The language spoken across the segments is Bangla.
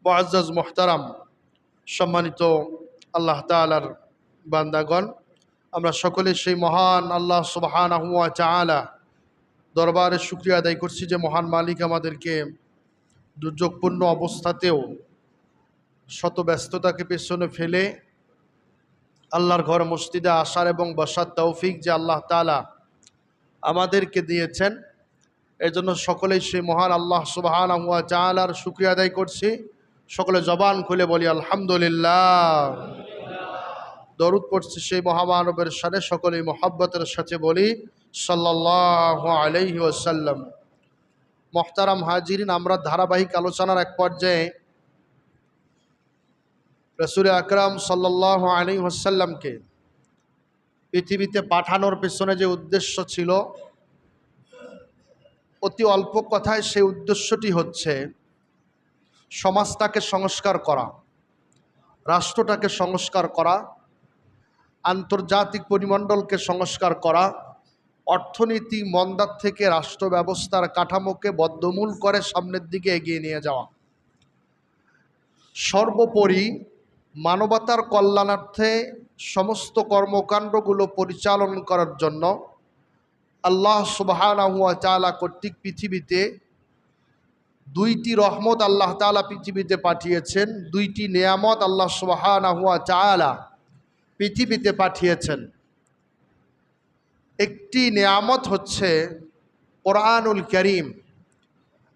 মুআজ্জাজ মুহতারাম, সম্মানিত আল্লাহ তাআলার বান্দাগণ, আমরা সকলে সেই মহান আল্লাহ সুবহানাহু ওয়া তাআলা দরবারে শুকরিয়া আদায় করছি যে মহান মালিক আমাদেরকে দুর্যোগপূর্ণ অবস্থাতেও শত ব্যস্ততাকে পেছনে ফেলে আল্লাহর ঘর মসজিদে আসার এবং বসার তৌফিক যে আল্লাহ তাআলা আমাদেরকে দিয়েছেন, এর জন্য সকলেই সেই মহান আল্লাহ সুবহানাহু ওয়া তাআলার শুকরিয়া আদায় করছি। সকলে জবান খুলে বলি আলহামদুলিল্লাহ। দরুদ পড়ছি সেই মহামানবের শানে, সকলেই মহব্বতের সাথে বলি সাল্লাল্লাহু আলাইহি ওয়াসাল্লাম। মুহতারাম হাজিরিন, আমরা ধারাবাহিক আলোচনার এক পর্যায়ে রাসূল আকরাম সাল্লাল্লাহু আলাইহি ওয়াসাল্লামকে পৃথিবীতে পাঠানোর পেছনে যে উদ্দেশ্য ছিল, অতি অল্প কথায় সেই উদ্দেশ্যটি হচ্ছে সমাজটাকে সংস্কার করা, রাষ্ট্রটাকে সংস্কার করা, আন্তর্জাতিক পরিমণ্ডলকে সংস্কার করা, অর্থনীতি মন্দার থেকে রাষ্ট্র ব্যবস্থার কাঠামোকে বদ্ধমূল করে সামনের দিকে এগিয়ে নিয়ে যাওয়া, সর্বোপরি মানবতার কল্যাণার্থে সমস্ত কর্মকাণ্ডগুলো পরিচালনা করার জন্য আল্লাহ সুবহানাহু ওয়া তাআলা কর্তৃক পৃথিবীতে দুইটি রহমত আল্লাহ তাআলা পৃথিবীতে পাঠিয়েছেন, দুইটি নেয়ামত আল্লাহ সুবহানাহু ওয়া তাআলা পৃথিবীতে পাঠিয়েছেন। একটি নেয়ামত হচ্ছে কোরআনুল কারীম,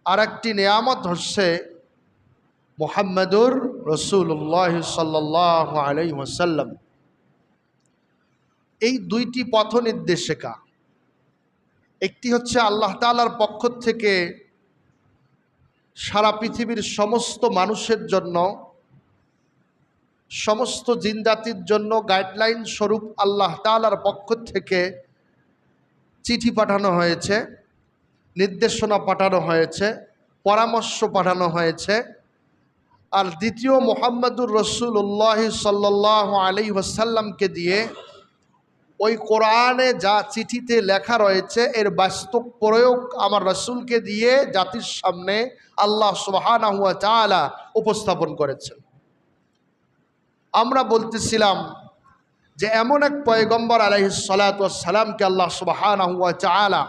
আর একটি নেয়ামত হচ্ছে মুহাম্মাদুর রাসূলুল্লাহ সাল্লাল্লাহু আলাইহি ওয়াসাল্লাম। এই দুইটি পথ নির্দেশিকা, একটি হচ্ছে আল্লাহ তাআলার পক্ষ থেকে সারা পৃথিবীর সমস্ত মানুষের জন্য, সমস্ত জিনজাতির জন্য গাইডলাইন স্বরূপ আল্লাহ তাআলার পক্ষ থেকে চিঠি পাঠানো হয়েছে, নির্দেশনা পাঠানো হয়েছে, পরামর্শ পাঠানো হয়েছে। আর দ্বিতীয় মুহাম্মাদুর রাসূলুল্লাহ সাল্লাল্লাহু আলাইহি ওয়াসাল্লামকে দিয়ে ওই কোরআনে যা চিঠিতে লেখা রয়েছে এর বাস্তব প্রয়োগ আমার রাসূলকে দিয়ে জাতির সামনে আল্লাহ সুবহানাহু ওয়া তাআলা উপস্থাপন করেছেন। আমরা বলতেছিলাম যে এমন এক পয়গম্বর আলাইহিস সালাতু ওয়াস সালামকে আল্লাহ সুবহানাহু ওয়া তাআলা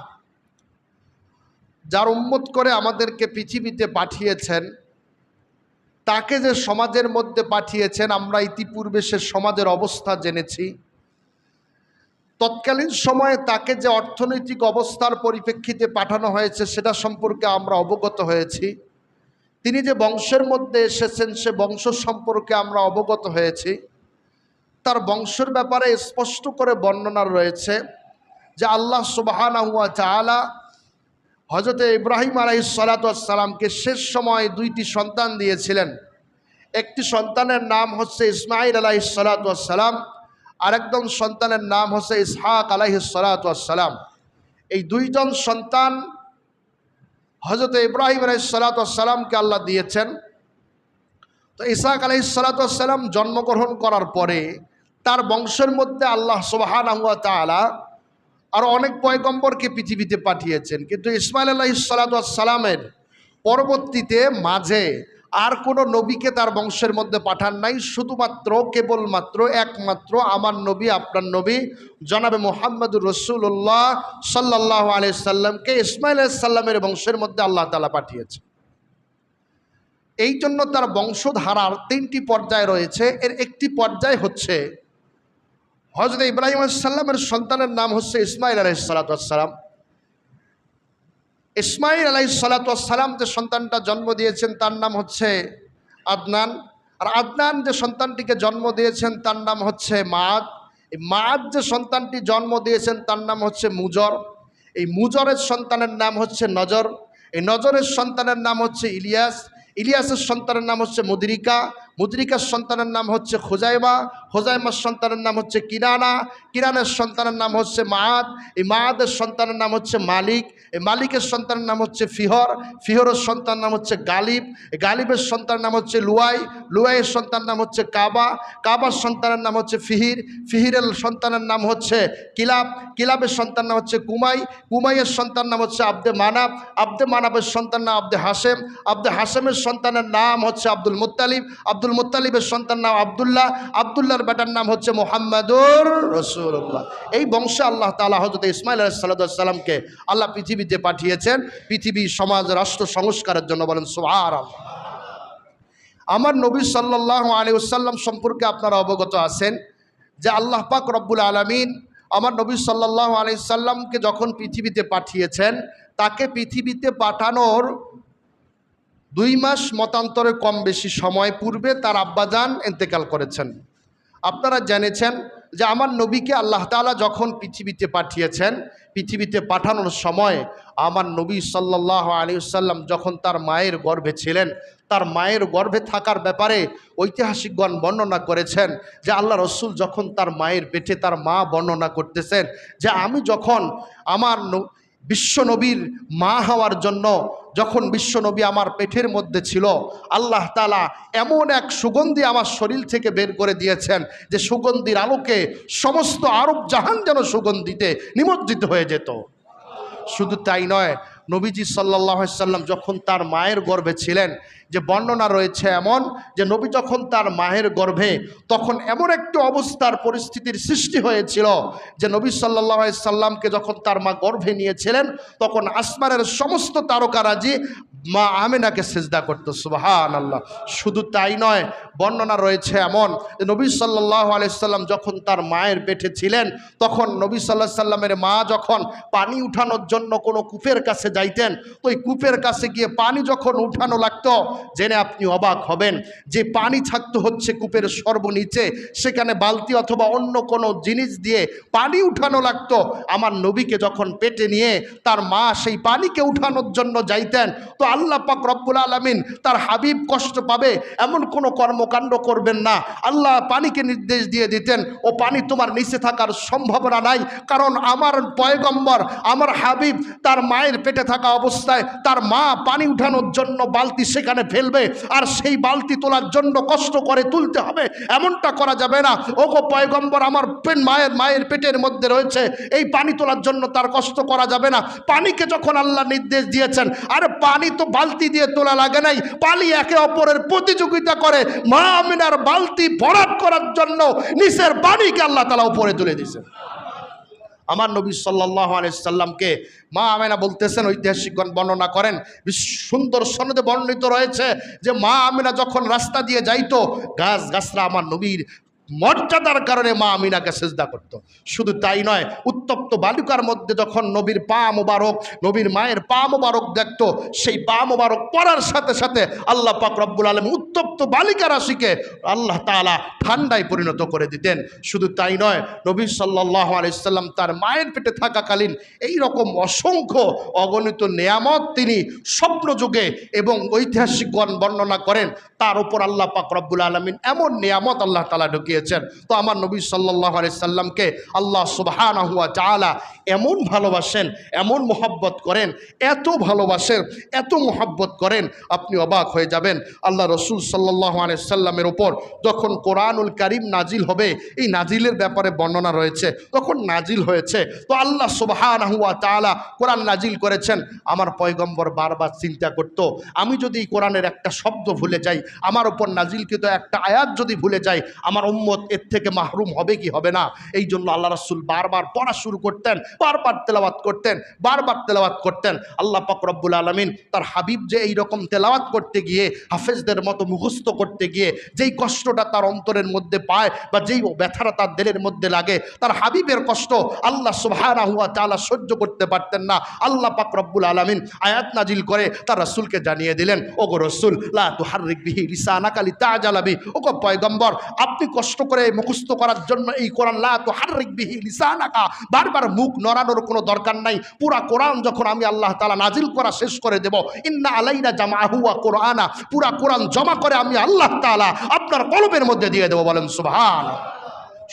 যার উম্মত করে আমাদেরকে পৃথিবীতে পাঠিয়েছেন, তাকে যে সমাজের মধ্যে পাঠিয়েছেন, আমরা ইতিপূর্বে সে সমাজের অবস্থা জেনেছি। তৎকালীন সময়ে তাকে যে অর্থনৈতিক অবস্থার পরিপ্রেক্ষিতে পাঠানো হয়েছে সেটা সম্পর্কে আমরা অবগত হয়েছি। তিনি যে বংশের মধ্যে এসেছেন সে বংশ সম্পর্কে আমরা অবগত হয়েছি। তার বংশের ব্যাপারে স্পষ্ট করে বর্ণনা রয়েছে যে আল্লাহ সুবহানাহু ওয়া তাআলা হযরত ইব্রাহিম আলাইহিস সালাতু ওয়াস সালামকে শেষ সময় দুইটি সন্তান দিয়েছিলেন। একটি সন্তানের নাম হচ্ছে ইসমাঈল আলাইহিস সালাতু ওয়াস সালাম, আরেকজন সন্তানের নাম হচ্ছে ইসহাক আলাইহিস সালাতু ওয়াস সালাম। এই দুইজন সন্তান হযরত ইব্রাহিম আলাইহিস সালাতু ওয়াস সালামকে আল্লাহ দিয়েছেন। তো ইসহাক আলাইহিস সালাতু ওয়াস সালাম জন্মগ্রহণ করার পরে তার বংশের মধ্যে আল্লাহ সুবহানাহু ওয়া তাআলা আরও অনেক পয়গম্বরকে পৃথিবীতে পাঠিয়েছেন, কিন্তু ইসমাঈল আলাইহিস সালাতু ওয়াস সালামের পরবর্তীতে মাঝে আর কোনো নবীকে তার বংশের মধ্যে পাঠান নাই। শুধুমাত্র কেবলমাত্র একমাত্র আমার নবী, আপনার নবী জনাবে মুহাম্মাদুর রাসূলুল্লাহ সাল্লাল্লাহু আলাইহি সাল্লামকে ইসমাঈল আলাইহিস সালামের বংশের মধ্যে আল্লাহ তাআলা পাঠিয়েছে। এই জন্য তার বংশধারার তিনটি পর্যায় রয়েছে। এর একটি পর্যায় হচ্ছে হযরত ইব্রাহিম আলাইহিস সালামের সন্তানের নাম হচ্ছে ইসমাঈল আলাইহিস সালাতু ওয়াস সালাম। ইসমাঈল আলাইহিস সালাতু ওয়াস সালাম যে সন্তানটা জন্ম দিয়েছেন তার নাম হচ্ছে আদনান, আর আদনান যে সন্তানটিকে জন্ম দিয়েছেন তার নাম হচ্ছে মাআদ। এই মাআদ যে সন্তানটি জন্ম দিয়েছেন তার নাম হচ্ছে মুজর। এই মুজরের সন্তানের নাম হচ্ছে নজর। এই নজরের সন্তানের নাম হচ্ছে ইলিয়াস। ইলিয়াসের সন্তানের নাম হচ্ছে মুদরিকা। মুদরিকার সন্তানের নাম হচ্ছে খুজাইমা, খুজাইমার সন্তানের নাম হচ্ছে কিনানা, কিনানের সন্তানের নাম হচ্ছে মাআদ, এই মাআদের সন্তানের নাম হচ্ছে মালিক, এই মালিকের সন্তানের নাম হচ্ছে ফিহর, ফিহরের সন্তানের নাম হচ্ছে গালিব, এই গালিবের সন্তানের নাম হচ্ছে লুয়াই, লুয়াইয়ের সন্তানের নাম হচ্ছে কাবা, কাবার সন্তানের নাম হচ্ছে ফিহির, ফিহিরের সন্তানের নাম হচ্ছে কিলাব, কিলাবের সন্তানের নাম হচ্ছে কুমাই, কুমাইয়ের সন্তানের নাম হচ্ছে আব্দে মানাব, আব্দে মানাবের সন্তানের নাম আব্দে হাশেম, আব্দে হাশেমের সন্তানের নাম হচ্ছে আব্দুল মুত্তালিব, আব্দুল মুত্তালিবের সন্তানের নাম আব্দুল্লাহ, আব্দুল্লাহর বেটার নাম হচ্ছে মুহাম্মাদুর রাসূলুল্লাহ। এই বংশে আল্লাহ তাআলা হযরত ইসমাঈল আলাইহিস সালামকে আল্লাহ পৃথিবীতে পাঠিয়েছেন পৃথিবী সমাজ রাষ্ট্র সংস্কারের জন্য। বলেন সুবহানাল্লাহ। আমার নবী সাল্লাল্লাহু আলাইহি ওয়াসাল্লাম সম্পর্কে আপনারা অবগত আছেন যে আল্লাহ পাক রব্বুল আলামিন আমার নবী সাল্লাল্লাহু আলাইহি সাল্লামকে যখন পৃথিবীতে পাঠিয়েছেন, তাকে পৃথিবীতে পাঠানোর 2 মাস মতান্তরে কম বেশি সময় পূর্বে তার আব্বাজান ইন্তেকাল করেছেন। আপনারা জেনেছেন যে আমার নবীকে আল্লাহ তাআলা যখন পৃথিবীতে পাঠিয়েছেন, পৃথিবীতে পাঠানোর সময় আমার নবী সাল্লাল্লাহু আলাইহি ওয়াসাল্লাম যখন তার মায়ের গর্ভে ছিলেন, তার মায়ের গর্ভে থাকার ব্যাপারে ঐতিহাসিকগণ বর্ণনা করেছেন যে আল্লাহ রসুল যখন তার মায়ের পেটে, তার মা বর্ণনা করতেছেন যে আমি যখন আমার বিশ্বনবীর মা হওয়ার জন্য যখন বিশ্বনবী আমার পেটের মধ্যে ছিল, আল্লাহ তাআলা এমন এক সুগন্ধি আমার শরীর থেকে বের করে দিয়েছেন যে সুগন্ধির আলোকে সমস্ত আরব জাহান যেন সুগন্ধিতে নিমজ্জিত হয়ে যেত। শুধু তাই নয়, নবীজি সাল্লাল্লাহু আলাইহি সাল্লাম যখন তার মায়ের গর্ভে ছিলেন, যে বর্ণনা রয়েছে এমন যে নবী যখন তার মায়ের গর্ভে, তখন এমন একটি অবস্থার পরিস্থিতির সৃষ্টি হয়েছিল যে নবী সাল্লাল্লাহু আলাইহি সাল্লামকে যখন তার মা গর্ভে নিয়েছিলেন, তখন আসমানের সমস্ত তারকারাজি মা আমিনাকে সিজদা করতো। সুবহানাল্লাহ। শুধু তাই নয়, বর্ণনা রয়েছে এমন যে নবী সাল্লাল্লাহু আলাইহি সাল্লাম যখন তার মায়ের পেটে ছিলেন, তখন নবী সাল্লাল্লাহু আলাইহি সাল্লামের মা যখন পানি উঠানোর জন্য কোনো কূপের কাছে যাইতেন, তো ওই কূপের কাছে গিয়ে পানি যখন উঠানো লাগতো, জেনে আপনি অবাক হবেন যে পানি থাকতো হচ্ছে কূপের সর্বনিচে, সেখানে বালতি অথবা অন্য কোনো জিনিস দিয়ে পানি উঠানো লাগতো। আমার নবীকে যখন পেটে নিয়ে তার মা সেই পানিকে উঠানোর জন্য যাইতেন, তো আল্লাহ পাক রব্বুল আলামিন তার হাবিব কষ্ট পাবে এমন কোনো কর্মকাণ্ড করবেন না। আল্লাহ পানিকে নির্দেশ দিয়ে দিতেন, ও পানি তোমার নিচে থাকার সম্ভাবনা নাই, কারণ আমার পয়গম্বর, আমার হাবিব তার মায়ের পেটে থাকা অবস্থায় তার মা পানি উঠানোর জন্য বালতি সেখানে ফেলবে, আর সেই বালতি তোলার জন্য কষ্ট করে তুলতে হবে, এমনটা করা যাবে না। ওগো পয়গম্বর, আমার মায়ের পেটের মধ্যে রয়েছে, এই পানি তোলার জন্য তার কষ্ট করা যাবে না। পানিকে যখন আল্লাহ নির্দেশ দিয়েছেন, আরে পানি তো বালতি দিয়ে তোলা লাগে নাই, পানি একে অপরের প্রতিযোগিতা করে মা আমিনার বালতি ভরাট করার জন্য নিচের পানিকে আল্লাহ তাআলা উপরে তুলে দিয়েছেন। আমার নবী সাল্লাল্লাহু আলাইহি সাল্লামকে মা আমিনা বলতেছেন, ঐতিহাসিকগণ বর্ণনা করেন, সুন্দর সনদে বর্ণিত রয়েছে যে মা আমিনা যখন রাস্তা দিয়ে যাইতো, গাছরা আমার নবীর মর্যাদার কারণে মা আমিনাকে সিজদা করত। শুধু তাই নয়, উত্তপ্ত বালুকার মধ্যে যখন নবীর পা মোবারক, নবীর মায়ের পা মোবারক দেখত, সেই পা মোবারক পড়ার সাথে সাথে আল্লাহ পাক রব্বুল আলামিন উত্তপ্ত বালিকা রাশিকে আল্লাহ তাআলা ঠান্ডায় পরিণত করে দিতেন। শুধু তাই নয়, নবী সাল্লাল্লাহু আলাইহি সাল্লাম তার মায়ের পেটে থাকাকালীন এই রকম অসংখ্য অগণিত নেয়ামত তিনি স্বপ্ন যুগে এবং ঐতিহাসিকগণ বর্ণনা করেন, তার উপর আল্লাহ পাক রব্বুল আলামিন এমন নেয়ামত আল্লাহ তাআলা ঢুকিয়েছেন। তো আমার নবী সাল্লাল্লাহু আলাইহি সাল্লামকে আল্লাহ সুবহানাহু ওয়া তাআলা এমন ভালোবাসেন, এমন মোহাব্বত করেন, এত ভালোবাসেন, এত মোহাব্বত করেন, আপনি অবাক হয়ে যাবেন। আল্লাহ রসুল সাল্লাল্লাহু আলাইহি সাল্লামের ওপর যখন কোরআনুল কারীম নাজিল হবে, এই নাজিলের ব্যাপারে বর্ণনা রয়েছে, তখন নাজিল হয়েছে, তো আল্লাহ সুবহানাহু ওয়া তাআলা কোরআন নাজিল করেছেন। আমার পয়গম্বর বারবার চিন্তা করত, আমি যদি কোরআনের একটা শব্দ ভুলে যাই, আমার ওপর নাজিলকৃত একটা আয়াত যদি ভুলে যাই, আমার উম্মত এর থেকে মাহরুম হবে কি হবে না। এই জন্য আল্লাহ রাসূল বারবার পড়া শুরু করতেন, বারবার তেলাওয়াত করতেন, বারবার তেলাওয়াত করতেন। আল্লাহ পাক রব্বুল আলামিন তার হাবিব যে এই রকম তেলাওয়াত করতে গিয়ে, হাফেজদের মতো মুখস্থ করতে গিয়ে যেই কষ্টটা তার অন্তরের মধ্যে পায় বা যেই ব্যথাটা তার দিলের মধ্যে লাগে, তার হাবিবের কষ্ট আল্লাহ সুবহানাহু ওয়া তাআলা সহ্য করতে পারতেন না। আল্লাহ পাক রব্বুল আলামিন আয়াত নাজিল করে তার রাসূলকে জানিয়ে দিলেন, ওগো রাসূল, লা তুহাররিক বিহি লিসানাকা লিতাজালা বিহি, ওগো পয়গম্বর, আপনি কষ্ট করে মুখস্থ করার জন্য এই কোরআন, লা তুহাররিক বিহি লিসানাকা, বারবার মুখ নড়ানোর কোনো দরকার নাই। পুরা কোরআন যখন আমি আল্লাহ তাআলা নাজিল করা শেষ করে দেব, ইন্না আলাইনা জামাআহু ওয়া কুরআনা, পুরা কোরআন জমা করে আমি আল্লাহ তাআলা আপনার কলবের মধ্যে দিয়ে দেব। বলেন সুবহানাল্লাহ।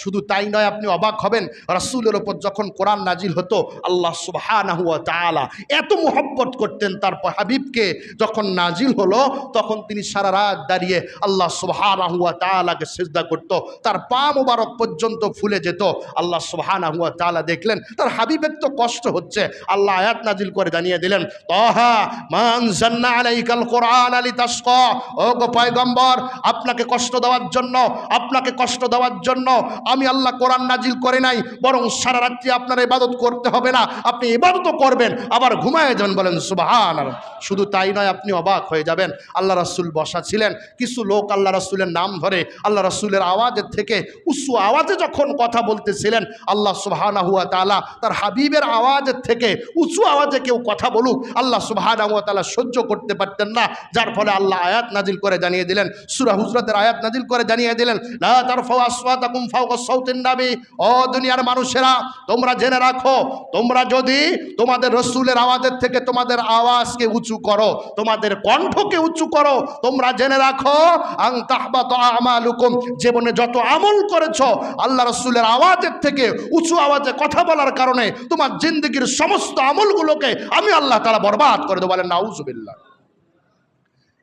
শুধু তাই নয়, আপনি অবাক হবেন, রাসূলের ওপর যখন কোরআন নাজিল হতো আল্লাহ সুবহানাহু ওয়া তাআলা এত মুহাব্বত করতেন তার হাবিবকে। যখন নাজিল হলো তখন তিনি সারা রাত দাঁড়িয়ে আল্লাহ সুবহানাহু ওয়া তাআলাকে সিজদা করত, তার পা মোবারক পর্যন্ত ফুলে যেত। আল্লাহ সুবহানাহু ওয়া তাআলা দেখলেন তার হাবিবের তো কষ্ট হচ্ছে, আল্লাহ আয়াত নাজিল করে জানিয়ে দিলেন, তাহা মা আনজালনা আলাইকাল কুরআনা লিতাশকা, ও গো পয়গম্বর, আপনাকে কষ্ট দেওয়ার জন্য আমি আল্লাহ কোরআন নাজিল করে নাই, বরং সারা রাত্রি আপনার ইবাদত করতে হবে না, আপনি ইবাদতও করবেন আবার ঘুমায় যাবেন। বলেন সুবহানাল্লাহ। শুধু তাই নয়, আপনি অবাক হয়ে যাবেন, আল্লাহ রাসূল বসা ছিলেন, কিছু লোক আল্লাহ রাসূলের নাম ধরে আল্লাহ রাসূলের আওয়াজের থেকে উচ্চ আওয়াজে যখন কথা বলতেছিলেন, আল্লাহ সুবহানাহু ওয়া তাআলা তার হাবিবের আওয়াজের থেকে উঁচু আওয়াজে কেউ কথা বলুক আল্লাহ সুবহানাহু ওয়া তাআলা সহ্য করতে পারতেন না। যার ফলে আল্লাহ আয়াত নাজিল করে জানিয়ে দিলেন, সূরা হুজরাতের আয়াত নাজিল করে জানিয়ে দিলেন, লা তারফাউ আসওয়াতাকুম ফাওকা সাউতিন নবী, ও দুনিয়ার মানুষেরা তোমরা জেনে রাখো, তোমরা যদি তোমাদের রাসূলের আওয়াজের থেকে তোমাদের আওয়াজকে উঁচু করো, তোমাদের কণ্ঠকে উঁচু করো, তোমরা জেনে রাখো আন তাহবাতা আমালুকুম, জীবনে যত আমল করেছো আল্লাহ রাসূলের আওয়াজের থেকে উঁচু আওয়াজে কথা বলার কারণে তোমার জিন্দেগীর সমস্ত আমলগুলোকে আমি আল্লাহ তাআলা বরবাদ করে দেব। বলেন নাউজুবিল্লাহ।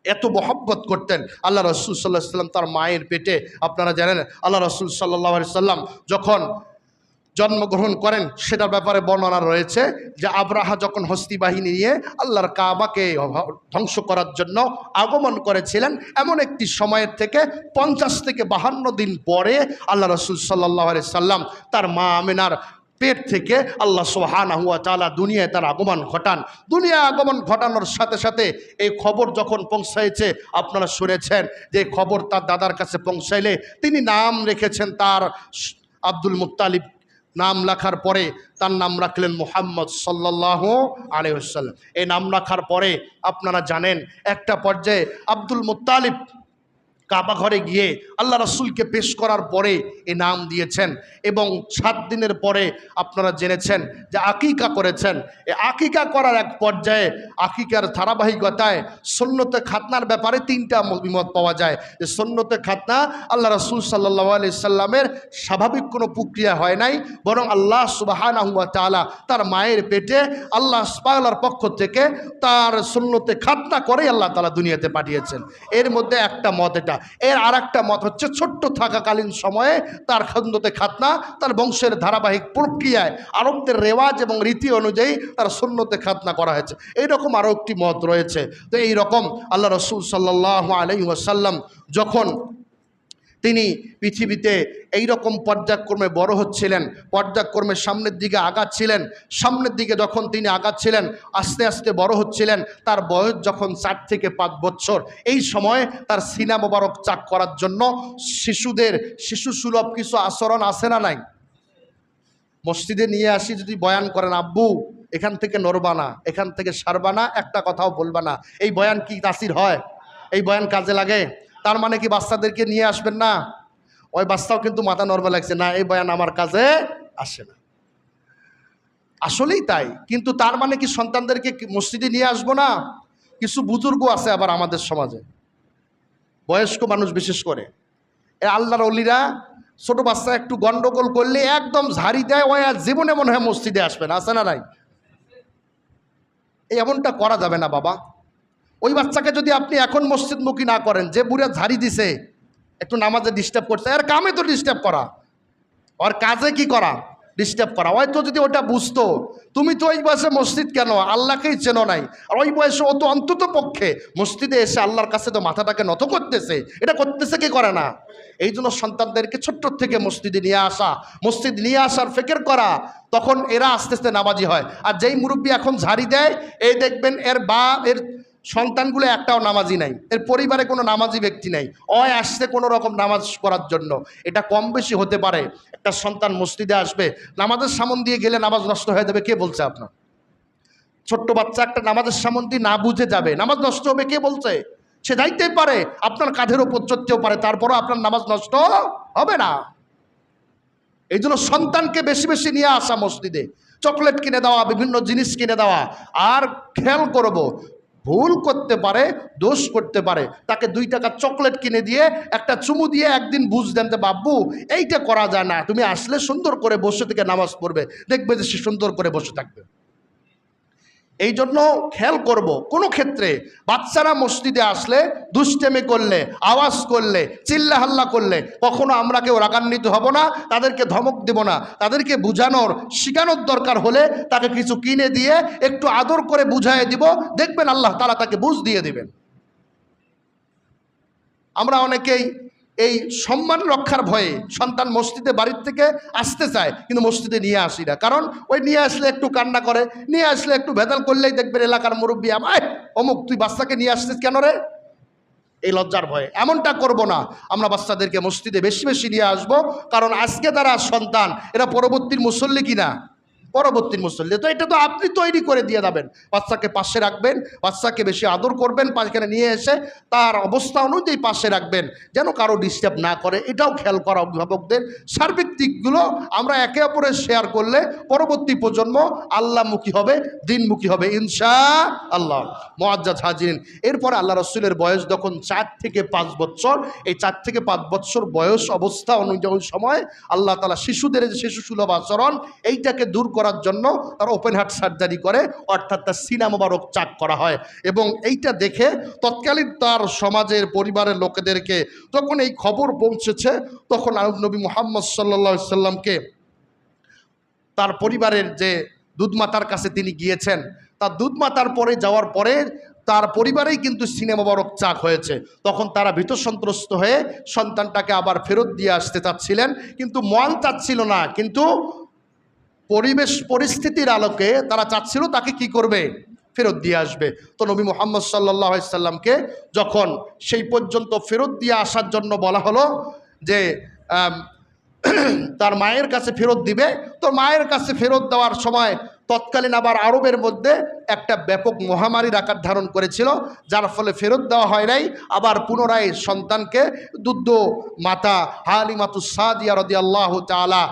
এত মহব্বত করতেন আল্লাহ রাসূল সাল্লাল্লাহু আলাইহি সাল্লাম তার মায়ের পেটে। আপনারা জানেন আল্লাহ রাসূল সাল্লাল্লাহু আলাইহি সাল্লাম যখন জন্মগ্রহণ করেন সেটার ব্যাপারে বর্ণনা রয়েছে যে আব্রাহা যখন হস্তি বাহিনী নিয়ে আল্লাহর কাবাকে ধ্বংস করার জন্য আগমন করেছিলেন, এমন একটি সময়ের থেকে 50 থেকে 52 দিন পরে আল্লাহ রাসূল সাল্লাল্লাহু আলাইহি সাল্লাম তার মা আমিনার পেট থেকে আল্লাহ সুবহানাহু ওয়া তাআলা দুনিয়ায় তার আগমন ঘটান। দুনিয়ায় আগমন ঘটানোর সাথে সাথে এই খবর যখন পৌঁছাইছে, আপনারা শুনেছেন যে খবর তার দাদার কাছে পৌঁছাইলে তিনি নাম রেখেছেন তার আব্দুল মুত্তালিব। নাম লেখার পরে তার নাম রাখলেন মুহাম্মদ সাল্লাল্লাহু আলাইহি ওয়াসাল্লাম। এই নাম রাখার পরে আপনারা জানেন একটা পর্যায়ে আব্দুল মুত্তালিব কাবা ঘরে গিয়ে আল্লাহ রাসূলকে পেশ করার পরে এই নাম দিয়েছেন এবং 7 দিনের পরে আপনারা জেনেছেন যে আকিকা করেছেন। এই আকিকা করার এক পর্যায়ে আকিকার ধারাবাহিকতায় সুন্নতে খাতনার ব্যাপারে 3টা মত পাওয়া যায়। যে সুন্নতে খাতনা আল্লাহ রাসূল সাল্লাল্লাহু আলাইহি সাল্লামের স্বাভাবিক কোনো প্রক্রিয়া হয় নাই, বরং আল্লাহ সুবহানাহু ওয়া তাআলা তার মায়ের পেটে আল্লাহ সুবহানার পক্ষ থেকে তার সুন্নতে খাতনা করে আল্লাহ তাআলা দুনিয়াতে পাঠিয়েছেন। এর মধ্যে একটা মত এটা। এর আর একটা মত হচ্ছে ছোট্ট থাকাকালীন সময়ে তার সুন্নতে খাতনা তার বংশের ধারাবাহিক প্রক্রিয়ায় আরবদের রেওয়াজ এবং রীতি অনুযায়ী তার সুন্নতে খাতনা করা হয়েছে। এইরকম আরও একটি মত রয়েছে। তো এই রকম আল্লাহ রাসূল সাল্লাল্লাহু আলাইহি ওয়াসাল্লাম যখন তিনি পৃথিবীতে এই রকম পর্যায়ক্রমে বড় হচ্ছিলেন, পর্যায়ক্রমে সামনের দিকে আগাচ্ছিলেন, সামনের দিকে যখন তিনি আগাচ্ছিলেন আস্তে আস্তে বড় হচ্ছিলেন, তার বয়স যখন 4 থেকে 5 বছর, এই সময় তার সিনা মোবারক চাক করার জন্য শিশু সুলভ কিছু আচরণ আছে না নাই? মসজিদে নিয়ে আসি যদি বয়ান করেন, আব্বু এখান থেকে নড়বা না, এখান থেকে সারবা না, একটা কথাও বলবা না, এই বয়ান কি তাসির হয়? এই বয়ান কাজে লাগে? তার মানে কি বাচ্চাদেরকে নিয়ে আসবেন না? ওই বাচ্চাও কিন্তু মাথা নড়বা লাগছে, না এই বয়ান আমার কাজে আসে না। আসলেই তাই। কিন্তু তার মানে কি সন্তানদেরকে মসজিদে নিয়ে আসবো না? কিছু বুজুর্গ আছে আবার আমাদের সমাজে, বয়স্ক মানুষ বিশেষ করে, আল্লাহর ওলিরা ছোট বাচ্চা একটু গন্ডগোল করলে একদম ঝাড়ি দেয়, ওই আর জীবনে মনে হয় মসজিদে আসবে না। আছে না নাই? এই এমনটা করা যাবে না বাবা। ওই বাচ্চাকে যদি আপনি এখন মসজিদমুখী না করেন, যে বুড়া ঝাড়ি দিছে একটু নামাজে ডিস্টার্ব করছে, আর কামে তো ডিস্টার্ব করা, আর কাজে কি করা? ডিস্টার্ব করা। হয়তো যদি ওটা বুঝতো, তুমি তো ওই বয়সে মসজিদ কেন, আল্লাহকেই চেনো নাই, আর ওই বয়সে ও তো অন্তত পক্ষে মসজিদে এসে আল্লাহর কাছে তো মাথাটাকে নত করতেছে, এটা করতেছে কি করে না? এই জন্য সন্তানদেরকে ছোট্ট থেকে মসজিদে নিয়ে আসা, মসজিদ নিয়ে আসার ফিকির করা, তখন এরা আস্তে আস্তে নামাজি হয়। আর যেই মুরব্বী এখন ঝাড়ি দেয়, এই দেখবেন এর সন্তানগুলো একটাও নামাজি নাই, এর পরিবারে কোনো নামাজি ব্যক্তি নাই, আসছে কোনো রকম নামাজ করার জন্য। এটা কম বেশি হতে পারে। একটা সন্তান মসজিদে আসবে, নামাজের সামন দিয়ে গেলে নামাজ নষ্ট হয়ে যাবে, কে বলছে আপনার? ছোট্ট বাচ্চা একটা নামাজের সামন দিয়ে না বুঝে যাবে, নামাজ নষ্ট হবে, কে বলছে? সে যাইতেই পারে, আপনার কাঁধের ওপর চড়তেও পারে, তারপরও আপনার নামাজ নষ্ট হবে না। এই জন্য সন্তানকে বেশি বেশি নিয়ে আসা মসজিদে, চকলেট কিনে দেওয়া, বিভিন্ন জিনিস কিনে দেওয়া। আর খেয়াল করব, ভুল করতে পারে, দোষ করতে পারে, তাকে 2 টাকা চকলেট কিনে দিয়ে একটা চুমু দিয়ে একদিন বুঝ দেন যে বাব্বু এইটা করা যায় না, তুমি আসলে সুন্দর করে বসে থেকে নামাজ পড়বে, দেখবে যে সে সুন্দর করে বসে থাকবে। এই জন্য খেয়াল করব, কোনো ক্ষেত্রে বাচ্চারা মসজিদে আসলে দুষ্টেমি করলে, আওয়াজ করলে, চিল্লা হাল্লা করলে কখনো আমরা কেউ রাগান্বিত হব না, তাদেরকে ধমক দেব না। তাদেরকে বুঝানোর, শেখানোর দরকার হলে তাকে কিছু কিনে দিয়ে একটু আদর করে বুঝাইয়ে দিব, দেখবেন আল্লাহ তাআলা তাকে বুঝ দিয়ে দিবেন। আমরা অনেকেই এই সম্মান রক্ষার ভয়ে সন্তান মসজিদে বাড়ির থেকে আসতে চায়, কিন্তু মসজিদে নিয়ে আসি না। কারণ ওই নিয়ে আসলে একটু কান্না করে, নিয়ে আসলে একটু ভেদাল করলেই দেখবেন এলাকার মুরব্বী, আমায় অমুক তুই বাচ্চাকে নিয়ে আসছিস কেন রে, এই লজ্জার ভয়ে। এমনটা করব না, আমরা বাচ্চাদেরকে মসজিদে বেশি বেশি নিয়ে আসব। কারণ আজকে তারা সন্তান, এরা পরবর্তীর মুসল্লি কিনা, পরবর্তীর মুসল্লি। তো এটা তো আপনি তৈরি করে দিয়ে যাবেন, বাচ্চাকে পাশে রাখবেন, বাচ্চাকে বেশি আদর করবেন, এখানে নিয়ে এসে তার অবস্থা অনুযায়ী পাশে রাখবেন, যেন কারো ডিস্টার্ব না করে। এটাও খেয়াল করা অভিভাবকদের। সার্বিক দিকগুলো আমরা একে অপরের শেয়ার করলে পরবর্তী প্রজন্ম আল্লাহমুখী হবে, দিনমুখী হবে ইনশাআল্লাহ। মুআজ্জাজ হাজিরিন, এরপরে আল্লাহ রসুলের বয়স যখন 4 থেকে 5 বছর, এই 4 থেকে 5 বছর বয়স অবস্থা অনুযায়ী সময় আল্লাহ তাআলা শিশুদের যে শিশু সুলভ আচরণ, এইটাকে দূর করার জন্য তার ওপেন হার্ট সার্জারি করে, অর্থাৎ তার সিনা মোবারক চাক করা হয়। এবং এইটা দেখে তৎকালীন তার সমাজের পরিবারের লোকেদেরকে যখন এই খবর পৌঁছেছে, তখন নবী মুহাম্মদ সাল্লাল্লাহু আলাইহি সাল্লামকে তার পরিবারের যে দুধমাতার কাছে তিনি গিয়েছেন, তার দুধমাতার পরে যাওয়ার পরে তার পরিবারেই কিন্তু সিনে মোবারক চাক হয়েছে। তখন তারা ভীত সন্ত্রস্ত হয়ে সন্তানটাকে আবার ফেরত দিয়ে আসতে চাচ্ছিলেন, কিন্তু মন চাচ্ছিল না, কিন্তু পরিবেশ পরিস্থিতির আলোকে তারা চাচ্ছিল তাকে কি করবে, ফেরত দিয়ে আসবে। তো নবী মুহাম্মদ সাল্লাল্লাহু আলাইহি সাল্লামকে যখন সেই পর্যন্ত ফেরত দিয়ে আসার জন্য বলা হলো যে তার মায়ের কাছে ফেরত দিবে, তো মায়ের কাছে ফেরত দেওয়ার সময় তৎকালীন আবার আরবের মধ্যে একটা ব্যাপক মহামারীর আকার ধারণ করেছিল, যার ফলে ফেরত দেওয়া হয় নাই। আবার পুনরায় সন্তানকে দুধ মাতা হালিমাতুস সাদিয়া রাদিয়াল্লাহু তাআলা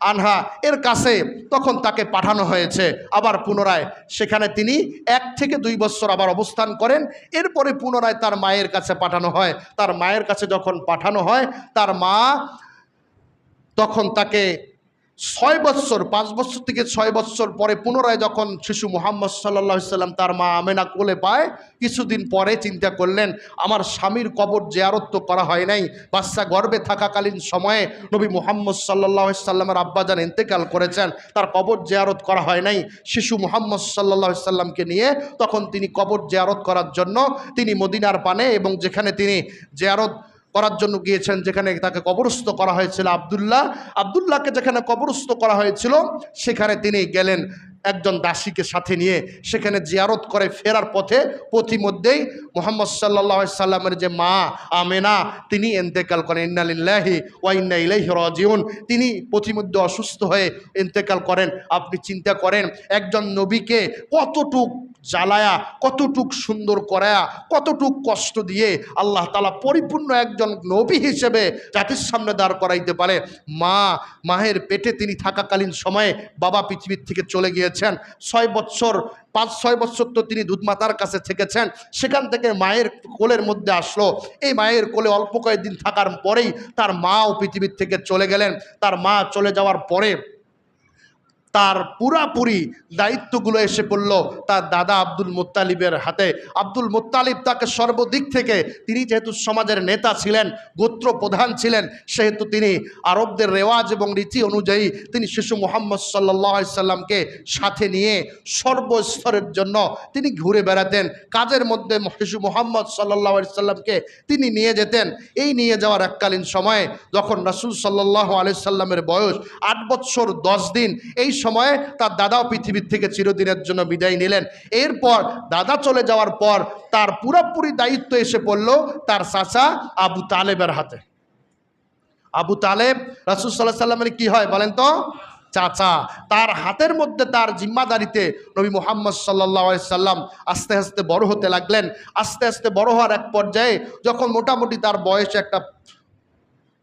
আনহা এর কাছে তখন তাকে পাঠানো হয়েছে। আবার পুনরায় সেখানে তিনি 1 থেকে 2 বছর আবার অবস্থান করেন। এরপরে পুনরায় তার মায়ের কাছে পাঠানো হয়। তার মায়ের কাছে যখন পাঠানো হয়, তার মা তখন তাকে 6 বছর, 5 বছর থেকে 6 বছর পরে পুনরায় যখন শিশু মুহাম্মদ সাল্লাল্লাহু আলাইহি সাল্লাম তার মা আমেনা কোলে পায়, কিছুদিন পরে চিন্তা করলেন আমার স্বামীর কবর জিয়ারত তো করা হয় নাই, বাচ্চা গর্ভে থাকাকালীন সময়ে নবী মুহাম্মদ সাল্লাল্লাহু আলাইহি সাল্লামের আব্বাজান ইন্তেকাল করেছেন, তার কবর জিয়ারত করা হয় নাই। শিশু মুহাম্মদ সাল্লাল্লাহু আলাইহি সাল্লামকে নিয়ে তখন তিনি কবর জিয়ারত করার জন্য তিনি মদিনার পানে এবং যেখানে তিনি জিয়ারত করার জন্য গিয়েছেন, যেখানে তাকে কবরস্থ করা হয়েছিল আব্দুল্লাহকে যেখানে কবরস্থ করা হয়েছিল, সেখানে তিনি গেলেন একজন দাসীকে সাথে নিয়ে, সেখানে জিয়ারত করে ফেরার পথে পথিমধ্যেই মুহাম্মদ সাল্লাল্লাহু আলাইহি সাল্লামের যে মা আমেনা তিনি ইন্তেকাল করেন। ইন্না লিল্লাহি ওয়া ইন্না ইলাইহি রাজিউন। তিনি পথিমধ্যে অসুস্থ হয়ে ইন্তেকাল করেন। আপনি চিন্তা করেন একজন নবীকে কতটুক জ্বালায়া, কতটুক সুন্দর করায়া, কতটুক কষ্ট দিয়ে আল্লাহ তাআলা পরিপূর্ণ একজন নবী হিসেবে জাতির সামনে দাঁড় করাইতে পারে। মায়ের পেটে তিনি থাকাকালীন সময়ে বাবা পৃথিবীর থেকে চলে গিয়েছেন। 6 বছর, 5-6 বছর তো তিনি দুধমাতার কাছে থেকেছেন। সেখান থেকে মায়ের কোলের মধ্যে আসলো। এই মায়ের কোলে অল্প কয়েকদিন থাকার পরেই তার মাও পৃথিবীর থেকে চলে গেলেন। তার মা চলে যাওয়ার পরে তার পুরাপুরি দায়িত্বগুলো এসে পড়ল তার দাদা আব্দুল মুত্তালিবের হাতে। আব্দুল মুত্তালিব তাকে সর্বদিক থেকে, তিনি যেহেতু সমাজের নেতা ছিলেন, গোত্র প্রধান ছিলেন, সেহেতু তিনি আরবদের রেওয়াজ এবং রীতি অনুযায়ী তিনি শিশু মুহাম্মদ সাল্লাল্লাহু আলাইহি সাল্লামকে সাথে নিয়ে সর্বস্তরের জন্য তিনি ঘুরে বেড়াতেন। কাজের মধ্যে শিশু মুহাম্মদ সাল্লাল্লাহু আলাইহি সাল্লামকে তিনি নিয়ে যেতেন। এই নিয়ে যাওয়ার এককালীন সময়ে যখন রাসূল সাল্লাল্লাহু আলাইহি সাল্লামের বয়স 8 বছর 10 দিন, এই সময়ে তার দাদাও পৃথিবীর থেকে চিরদিনের জন্য বিদায় নিলেন। এরপর দাদা চলে যাওয়ার পর তার পুরোপুরি দায়িত্ব এসে পড়ল তার চাচা আবু তালেবের হাতে। আবু তালেব রাসূল সাল্লাল্লাহু আলাইহি সাল্লামের কি হয় বলেন তো? চাচা। তার হাতের মধ্যে, তার জিম্মাদারিতে নবী মুহাম্মদ সাল্লাল্লাহু আলাইহি সাল্লাম আস্তে আস্তে বড় হতে লাগলেন। আস্তে আস্তে বড় হওয়ার এক পর্যায়ে যখন মোটামুটি তার বয়স একটা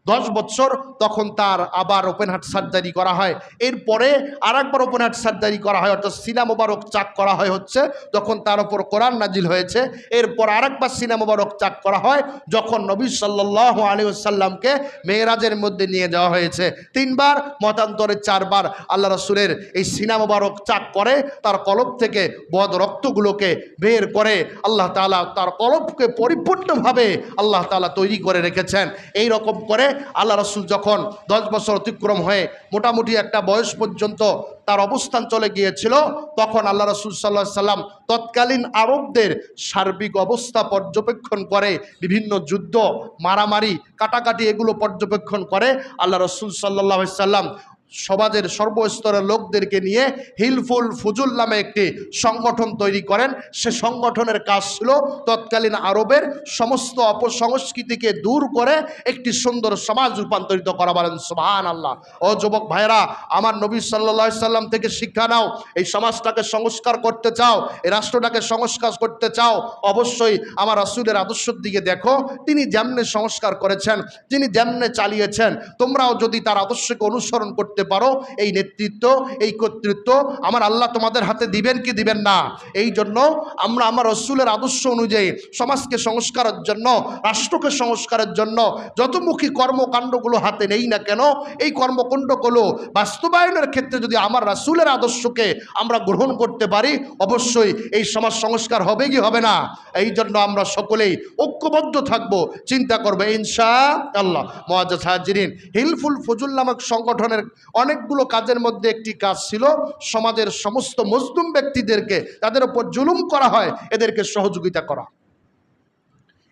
10 বছর তখন তার আবার ওপেন হার্ট সার্জারি করা হয়। এরপরে আর একবার ওপেন হার্ট সার্জারি করা হয়, অর্থাৎ সিনা মোবারক চাক করা হয় হচ্ছে যখন তার উপর কোরআন নাজিল হয়েছে। এরপর আর একবার সিনা মোবারক চাক করা হয় যখন নবী সাল্লাল্লাহু আলাইহি ওয়াসাল্লামকে মেরাজের মধ্যে নিয়ে যাওয়া হয়েছে। 3 বার, মতান্তরে 4 বার আল্লাহ রাসূলের এই সিনা মোবারক চাক করে তার কলব থেকে বদ রক্তগুলোকে বের করে আল্লাহ তাআলা তার কলবকে পরিপূর্ণভাবে আল্লাহ তাআলা তৈরি করে রেখেছেন। এই রকম করে আল্লাহ রাসূল যখন 10 বছর অতিক্রম হয়ে মোটামুটি একটা বয়স পর্যন্ত তার অবস্থান চলে গিয়েছিল, তখন আল্লাহ রাসূল সাল্লাল্লাহু আলাইহি সাল্লাম তৎকালীন আরবদের সার্বিক অবস্থা পর্যবেক্ষণ করে, বিভিন্ন যুদ্ধ, মারামারি, কাটাকাটি এগুলো পর্যবেক্ষণ করে আল্লাহ রাসূল সাল্লাল্লাহু আলাইহি সাল্লাম সমাজের সর্বস্তরের লোকদেরকে নিয়ে হিলফুল ফুজুল নামে একটি সংগঠন তৈরি করেন। সে সংগঠনের কাজ ছিল তৎকালীন আরবের সমস্ত অপসংস্কৃতিকে দূর করে একটি সুন্দর সমাজ রূপান্তরিত করা। বলেন সুবহানাল্লাহ। ও যুবক ভাইরা, আমার নবী সাল্লাল্লাহু আলাইহি সাল্লাম থেকে শিক্ষা নাও। এই সমাজটাকে সংস্কার করতে চাও, এই রাষ্ট্রটাকে সংস্কার করতে চাও, অবশ্যই আমার রাসূলের আদর্শের দিকে দেখো। তিনি যেমনে সংস্কার করেছেন, যিনি যেমনে চালিয়েছেন, তোমরাও যদি তার আদর্শকে অনুসরণ করতে পারো, এই নেতৃত্ব, এই কর্তৃত্ব আমার আল্লাহ তোমাদের হাতে দিবেন কি দিবেন না। এই জন্য আমরা আমার রাসূলের আদর্শ অনুযায়ী সমাজকে সংস্কারের জন্য, রাষ্ট্রকে সংস্কারের জন্য যতমুখী কর্মকাণ্ডগুলো হাতে নেই না কেন, এই কর্মকাণ্ডগুলো বাস্তবায়নের ক্ষেত্রে যদি আমার রাসূলের আদর্শকে আমরা গ্রহণ করতে পারি, অবশ্যই এই সমাজ সংস্কার হবে কি হবে না। এই জন্য আমরা সকলেই ঐক্যবদ্ধ থাকব, চিন্তা করবো ইনশাআল্লাহ। মুআজ্জাজ হাজিরিন, হিলফুল ফুজুল নামক সংগঠনের অনেকগুলো কাজের মধ্যে একটি কাজ ছিল সমাজের সমস্ত মজলুম ব্যক্তিদেরকে, যাদের উপর জুলুম করা হয়, এদেরকে সহযোগিতা করা,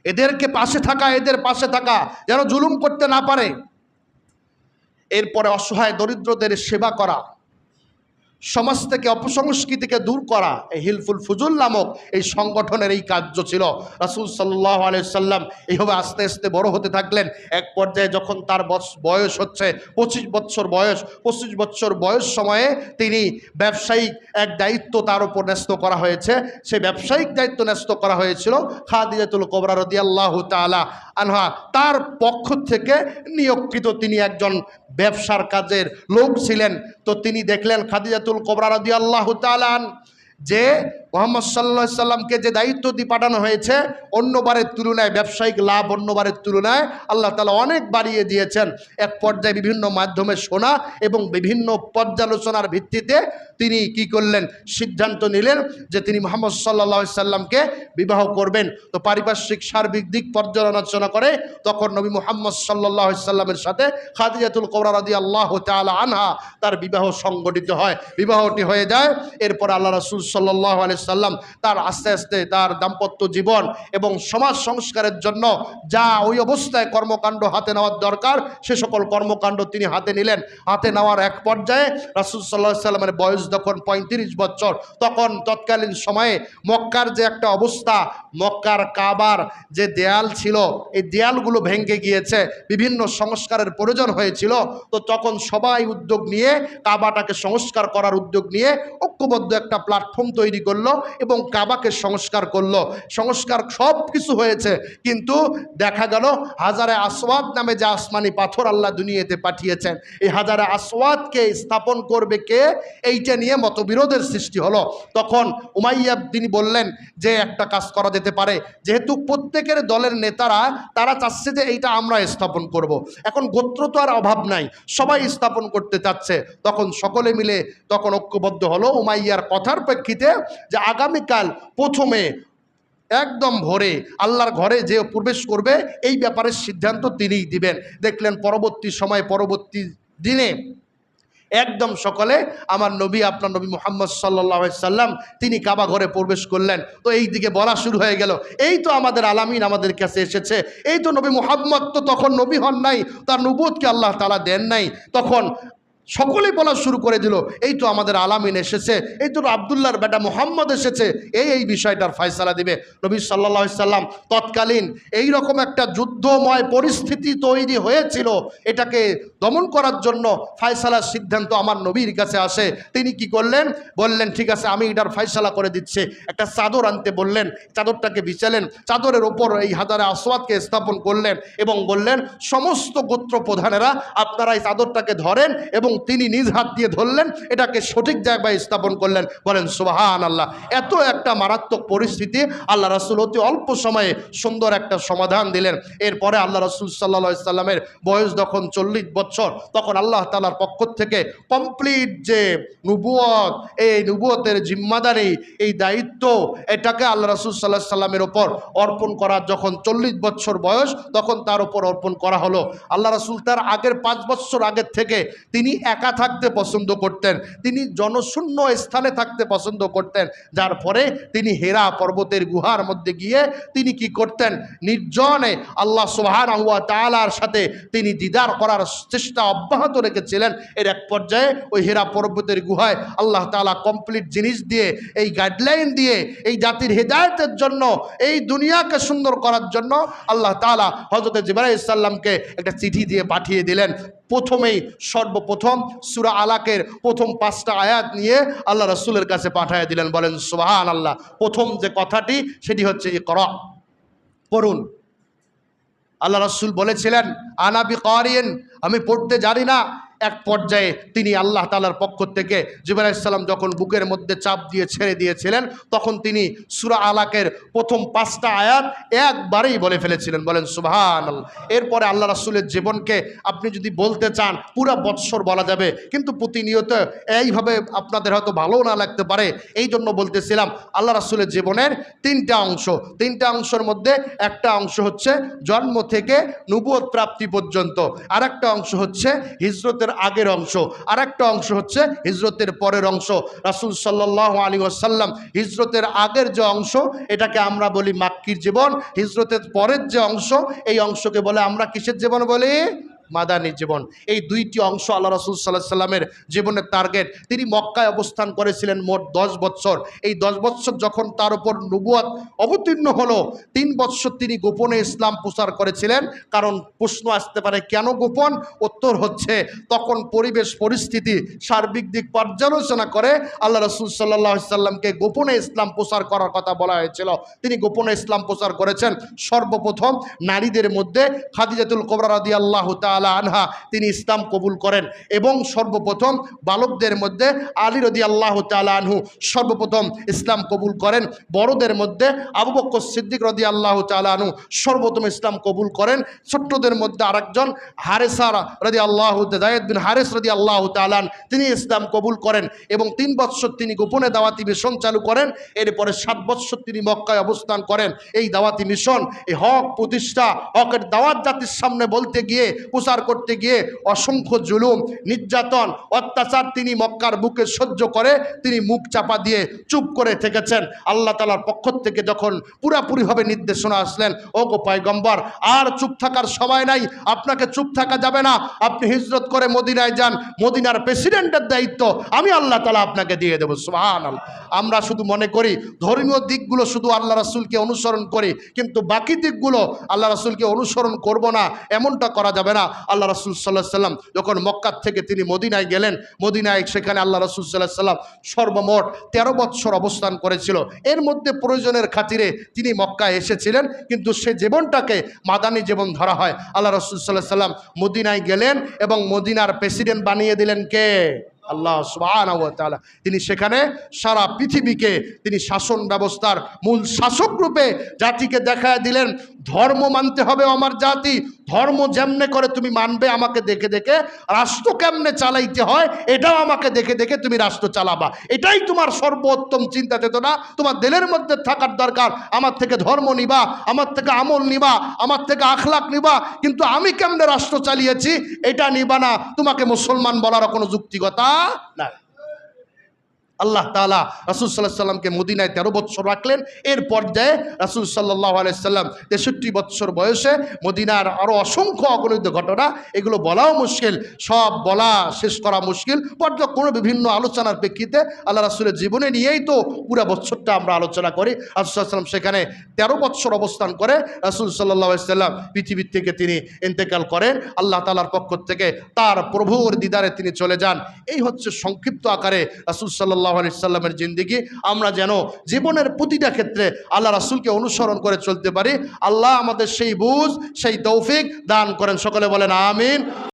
এদেরকে পাশে থাকা, এদের পাশে থাকা যেন জুলুম করতে না পারে। এরপরে অসহায় দরিদ্রদের সেবা করা, সমাজ থেকে অপসংস্কৃতিকে দূর করা, এই হিলফুল ফুজুল নামক এই সংগঠনের এই কার্য ছিল। রাসূল সাল্লাল্লাহু আলাইহি সাল্লাম এইভাবে আস্তে আস্তে বড় হতে থাকলেন। এক পর্যায়ে যখন তার বয়স হচ্ছে 25 বছর বয়স, 25 বছর বয়স সময়ে তিনি ব্যবসায়িক এক দায়িত্ব তার উপর ন্যস্ত করা হয়েছে। সেই ব্যবসায়িক দায়িত্ব ন্যস্ত করা হয়েছিল খাদিজাতুল কুবরা রাদিয়াল্লাহু তাআলা আনহা, তার পক্ষ থেকে নিয়োগকৃত তিনি একজন ব্যবসার কাজের লোক ছিলেন। তো তিনি দেখলেন খাদিজাতুল কুবরা রাদিয়াল্লাহু তাআলা যে মুহাম্মদ সাল্লাল্লাহু আলাইহি সাল্লামকে যে দায়িত্ব দিয়ে পাঠানো হয়েছে, অন্যবারের তুলনায় ব্যবসায়িক লাভ অন্যবারের তুলনায় আল্লাহ তাআলা অনেক বাড়িয়ে দিয়েছেন। এক পর্যায়ে বিভিন্ন মাধ্যমে শোনা এবং বিভিন্ন পর্যালোচনার ভিত্তিতে তিনি কি করলেন, সিদ্ধান্ত নিলেন যে তিনি মুহাম্মদ সাল্লাল্লাহু আলাইহি সাল্লামকে বিবাহ করবেন। তো পারিপার্শ্বিক সার্বিক দিক পর্যালোচনা করে তখন নবী মুহাম্মদ সাল্লাল্লাহু আলাইহি সাল্লামের সাথে খাদিজাতুল কুবরা রাদিয়াল্লাহু তাআলা আনহা তার বিবাহ সংগঠিত হয়। বিবাহটি হয়ে যায়। এরপর আল্লাহ রাসূল সাল্লাল্লাহু আলাইহি সাল্লাম তার আস্তে আস্তে তার দাম্পত্য জীবন এবং সমাজ সংস্কারের জন্য যা ওই অবস্থায় কর্মকাণ্ড হাতে নেওয়ার দরকার, সে সকল কর্মকাণ্ড তিনি হাতে নিলেন। হাতে নেওয়ার এক পর্যায়ে রাসূল সাল্লাল্লাহু আলাইহি সাল্লামের বয়স যখন 35 বছর, তখন তৎকালীন সময়ে মক্কার যে একটা অবস্থা, মক্কার কাবার যে দেয়াল ছিল, এই দেয়ালগুলো ভেঙে গিয়েছে, বিভিন্ন সংস্কারের প্রয়োজন হয়েছিল। তো তখন সবাই উদ্যোগ নিয়ে কাবাটাকে সংস্কার করার উদ্যোগ নিয়ে ঐক্যবদ্ধ একটা প্ল্যাটফর্ম তৈরি করলো এবং কাবাকে সংস্কার করলো। সংস্কার সব কিছু হয়েছে, কিন্তু দেখা গেল হাজারে আসওয়াদ নামে যে আসমানি পাথর আল্লাহ দুনিয়াতে পাঠিয়েছেন, এই হাজারে আসওয়াদকে স্থাপন করবে কে, এইটা নিয়ে মতবিরোধের সৃষ্টি হলো। তখন উমাইয়া তিনি বললেন যে একটা কাজ করা যেতে পারে, যেহেতু প্রত্যেকের দলের নেতারা তারা চাচ্ছে যে এইটা আমরা স্থাপন করব। এখন গোত্র তো আর অভাব নাই, সবাই স্থাপন করতে চাচ্ছে। তখন সকলে মিলে তখন ঐক্যবদ্ধ হলো উমাইয়ার কথার প্রেক্ষিতে যে আগামীকাল প্রথমে একদম ভোরে আল্লাহর ঘরে যে প্রবেশ করবে এই ব্যাপারে সিদ্ধান্ত তিনিই দিবেন। দেখলেন পরবর্তী সময়, পরবর্তী দিনে একদম সকালে আমার নবী, আপনার নবী মুহাম্মদ সাল্লাল্লাহু আলাইহি সাল্লাম তিনি কাবা ঘরে প্রবেশ করলেন। তো এই দিকে বলা শুরু হয়ে গেল, এই তো আমাদের আলামিন আমাদের কাছে এসেছে, এই তো নবী মুহাম্মদ তো তখন নবী হন নাই, তার নবুয়তকে আল্লাহ তাআলা দেন নাই। তখন সকলেই বলা শুরু করে দিল, এই তো আমাদের আলামিন এসেছে, এই তো আবদুল্লাহর বেটা মুহাম্মদ এসেছে, এই বিষয়টার ফয়সালা দিবে। নবী সাল্লাল্লাহু আলাইহি সাল্লাম তৎকালীন এই রকম একটা যুদ্ধময় পরিস্থিতি তৈরি হয়েছিল, এটাকে দমন করার জন্য ফয়সালার সিদ্ধান্ত আমার নবীর কাছে আসে। তিনি কি করলেন, বললেন ঠিক আছে আমি এটার ফয়সালা করে দিচ্ছি। একটা চাদর আনতে বললেন, চাদরটাকে বিছালেন, চাদরের ওপর এই হাজারে আসওয়াদকে স্থাপন করলেন এবং বললেন সমস্ত গোত্র প্রধানেরা আপনারা এই চাদরটাকে ধরেন, এবং তিনি নিজ হাত দিয়ে ধরলেন, এটাকে সঠিক জায়গায় স্থাপন করলেন। বলেন সুবহানাল্লাহ। এত একটা মারাত্মক পরিস্থিতি, আল্লাহ রাসূল অতি অল্প সময়ে সুন্দর একটা সমাধান দিলেন। এরপরে আল্লাহ রাসূল সাল্লাল্লাহু আলাইহি সাল্লামের বয়স যখন 40 বছর, তখন আল্লাহ তাআলার পক্ষ থেকে কমপ্লিট যে নবুয়ত, এই নবুয়তের জিম্মাদারি, এই দায়িত্ব, এটাকে আল্লাহ রাসূল সাল্লাল্লাহু আলাইহি সাল্লামের ওপর অর্পণ করা যখন 40 বছর বয়স, তখন তার উপর অর্পণ করা হলো। আল্লাহ রাসূল তার আগের 5 বছর আগের থেকে তিনি একা থাকতে পছন্দ করতেন, তিনি জনশূন্য স্থানে থাকতে পছন্দ করতেন, যার পরে তিনি হেরা পর্বতের গুহার মধ্যে গিয়ে তিনি কি করতেন, নির্জনে আল্লাহ সুবহানাহু ওয়া তাআলার সাথে তিনি দিদার করার চেষ্টা অব্যাহত রেখেছিলেন। এর এক পর্যায়ে ওই হেরা পর্বতের গুহায় আল্লাহ তাআলা কমপ্লিট জিনিস দিয়ে, এই গাইডলাইন দিয়ে, এই জাতির হেদায়েতের জন্য, এই দুনিয়াকে সুন্দর করার জন্য আল্লাহ তাআলা হযরত জিবরাইল আলাইহিস সালামকে একটা চিঠি দিয়ে পাঠিয়ে দিলেন। প্রথমেই সর্বপ্রথম সূরা আলাকের প্রথম 5টা আয়াত নিয়ে আল্লাহ রাসূলের কাছে পাঠিয়ে দিলেন। বলেন সুবহানাল্লাহ। প্রথম যে কথাটি সেটি হচ্ছে ইকরা, পড়ুন। আল্লাহ রাসূল বলেছিলেন আনা বিকারিন, আমি পড়তে জানি না। এক পর্যায়ে তিনি আল্লাহ তাআলার পক্ষ থেকে জিবরাইল আলাইহিস সালাম যখন বুকের মধ্যে চাপ দিয়ে ছেড়ে দিয়েছিলেন, তখন তিনি সূরা আলাকের প্রথম 5টা আয়াত একবারেই বলে ফেলেছিলেন। বলেন সুবহানাল্লাহ। এরপরে আল্লাহ রাসূলের জীবনকে আপনি যদি বলতে চান পুরা বৎসর বলা যাবে, কিন্তু প্রতিনিয়ত এইভাবে আপনাদের হয়তো ভালো না লাগতে পারে, এই জন্য বলতেছিলাম আল্লাহ রাসূলের জীবনের 3টা অংশ। 3টা অংশের মধ্যে একটা অংশ হচ্ছে জন্ম থেকে নবুয়ত প্রাপ্তি পর্যন্ত, আরেকটা অংশ হচ্ছে হিজরতের আগের অংশ, আর একটা অংশ হচ্ছে হিজরতের পরের অংশ। রাসূল সাল্লাল্লাহু আলাইহি ওয়াসাল্লাম হিজরতের আগের যে অংশ, এটাকে আমরা বলি মাক্কির জীবন। হিজরতের পরের যে অংশ, এই অংশকে বলে আমরা কিসের জীবন বলি? মাদানী জীবন। এই 2টি অংশ আল্লাহ রাসূল সাল্লাল্লাহু আলাইহি সাল্লামের জীবনের টার্গেট। তিনি মক্কায় অবস্থান করেছিলেন মোট 10 বছর। এই 10 বছর যখন তার উপর নবুয়ত অবতীর্ণ হলো, 3 বছর তিনি গোপনে ইসলাম প্রচার করেছিলেন। কারণ প্রশ্ন আসতে পারে কেন গোপন? উত্তর হচ্ছে তখন পরিবেশ পরিস্থিতি সার্বিক দিক পর্যালোচনা করে আল্লাহ রাসূল সাল্লাল্লাহু আলাইহি সাল্লামকে গোপনে ইসলাম প্রচার করার কথা বলা হয়েছিল। তিনি গোপনে ইসলাম প্রচার করেছেন। সর্বপ্রথম নারীদের মধ্যে খাদিজাতুল কুবরা রাদিয়াল্লাহু তাআলা আনহা তিনি ইসলাম কবুল করেন, এবং সর্বপ্রথম বালকদের মধ্যে আলী রাদিয়াল্লাহু তাআলা আনহু সর্বপ্রথম ইসলাম কবুল করেন। বড়দের মধ্যে আবু বকর সিদ্দিক রাদিয়াল্লাহু তাআলা আনহু সর্বপ্রথম ইসলাম কবুল করেন। ছোট্টদের মধ্যে আরেকজন হারেসা রাদিয়াল্লাহু যায়েদ বিন হারেস রাদিয়াল্লাহু তাআলা তিনি ইসলাম কবুল করেন, এবং 3 বছর তিনি গোপনে দাওয়াতি মিশন চালু করেন। এরপরে 7 বছর তিনি মক্কায় অবস্থান করেন। এই দাওয়াতি মিশন, এই হক প্রতিষ্ঠা, হকের দাওয়াত জাতির সামনে বলতে গিয়ে, প্রচার করতে গিয়ে অসংখ্য জুলুম, নির্যাতন, অত্যাচার তিনি মক্কার বুকে সহ্য করে তিনি মুখ চাপা দিয়ে চুপ করে থেকেছেন। আল্লাহ তাআলার পক্ষ থেকে যখন পুরাপুরিভাবে নির্দেশনা আসলেন, ও গো পয়গম্বর, আর চুপ থাকার সময় নাই, আপনাকে চুপ থাকা যাবে না, আপনি হিজরত করে মদিনায় যান, মদিনার প্রেসিডেন্টের দায়িত্ব আমি আল্লাহ তাআলা আপনাকে দিয়ে দেব। সুবহানাল্লাহ। আমরা শুধু মনে করি ধর্মীয় দিকগুলো শুধু আল্লাহ রাসূলকে অনুসরণ করি, কিন্তু বাকি দিকগুলো আল্লাহ রাসূলকে অনুসরণ করব না, এমনটা করা যাবে না। আল্লাহ রাসূল সাল্লাল্লাহু আলাইহি সাল্লাম যখন মক্কা থেকে তিনি মদিনায় গেলেন, মদিনায় সেখানে আল্লাহ রাসূল সাল্লাল্লাহু আলাইহি সাল্লাম সর্বমোট 13 বছর অবস্থান করেছিল। এর মধ্যে প্রয়োজনের খাতিরে তিনি মক্কায় এসেছিলেন, কিন্তু সে জীবনটাকে মাদানী জীবন ধরা হয়। আল্লাহ রাসূল সাল্লাল্লাহু আলাইহি সাল্লাম মদিনায় গেলেন এবং মদিনার প্রেসিডেন্ট বানিয়ে দিলেন কে? আল্লাহ সুবহানাহু ওয়া তাআলা। তিনি সেখানে সারা পৃথিবীকে তিনি শাসন ব্যবস্থার মূল শাসক রূপে জাতিকে দেখায় দিলেন, ধর্ম মানতে হবে আমার জাতি, ধর্ম যেমনে করে তুমি মানবে আমাকে দেখে দেখে, রাষ্ট্র কেমনে চালাইতে হয় এটাও আমাকে দেখে দেখে তুমি রাষ্ট্র চালাবা। এটাই তোমার সর্বোত্তম চিন্তা চেতনা, তোমার দিলের মধ্যে থাকার দরকার। আমার থেকে ধর্ম নিবা, আমার থেকে আমল নিবা, আমার থেকে আখলাক নিবা, কিন্তু আমি কেমনে রাষ্ট্র চালিয়েছি এটা নিবা না। তোমাকে মুসলমান বলার কোনো যুক্তিকতা না। আল্লাহ তাআলা রাসূল সাল্লাল্লাহু আলাইহি সাল্লামকে মদিনায় 13 বছর রাখলেন। এর পর্যায়ে রাসূল সাল্লাল্লাহু আলাইহি সাল্লাম 63 বছর বয়সে মদিনার আরও অসংখ্য অগণিত ঘটনা, এগুলো বলাও মুশকিল, সব বলা শেষ করা মুশকিল। পর্যায়ক্রমে বিভিন্ন আলোচনার প্রেক্ষিতে আল্লাহ রাসূলের জীবনে নিয়েই তো পুরো বছরটা আমরা আলোচনা করি। রাসূল সাল্লাল্লাহু আলাইহি সাল্লাম সেখানে 13 বছর অবস্থান করে রাসূল সাল্লাল্লাহু আলাইহি সাল্লাম পৃথিবীর থেকে তিনি ইন্তেকাল করেন। আল্লাহ তাআলার পক্ষ থেকে তার প্রভুর দিদারে তিনি চলে যান। এই হচ্ছে সংক্ষিপ্ত আকারে রাসূল সাল্লাল্লাহু আলাইহি সাল্লামের জিন্দেগি। আমরা যেন জীবনের প্রতিটা ক্ষেত্রে আল্লাহ রাসূলকে অনুসরণ করে চলতে পারি। আল্লাহ আমাদের সেই বুঝ, সেই তৌফিক দান করেন। সকলে বলেন আমিন।